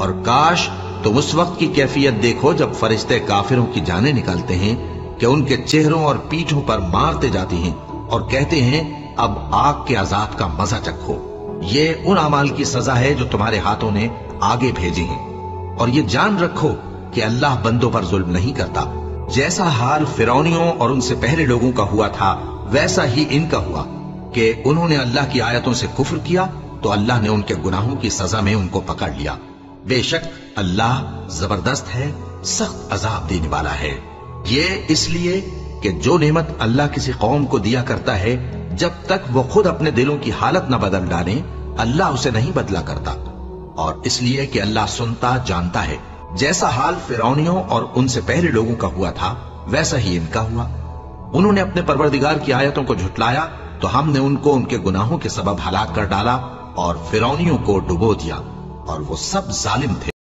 اور کاش तुम उस वक्त की कैफियत देखो जब फरिश्ते काफिरों की जानें निकालते हैं कि उनके चेहरों और पीठों पर मारते जाते हैं और कहते हैं अब आग के अजाब का मजा चखो। ये उन अमाल की सजा है जो तुम्हारे हाथों ने आगे भेजे हैं। और ये जान रखो कि अल्लाह बंदों पर जुल्म नहीं करता। जैसा हाल फिरौनियों और उनसे पहले लोगों का हुआ था वैसा ही इनका हुआ कि उन्होंने अल्लाह की आयतों से कुफ्र किया तो अल्लाह ने उनके गुनाहों की सजा में उनको पकड़ लिया। बेशक अल्लाह जबरदस्त है, सख्त अजाब देने वाला है। ये इसलिए कि जो नेमत अल्लाह किसी कौम को दिया करता है जब तक वो खुद अपने दिलों की हालत न बदल डाले अल्लाह उसे नहीं बदला करता। और इसलिए कि अल्लाह सुनता जानता है। जैसा हाल फिरौनियों और उनसे पहले लोगों का हुआ था वैसा ही इनका हुआ। उन्होंने अपने परवरदिगार की आयतों को झुटलाया तो हमने उनको उनके गुनाहों के सबब हलाक कर डाला और फिरौनियों को डुबो दिया और वो सब जालिम थे।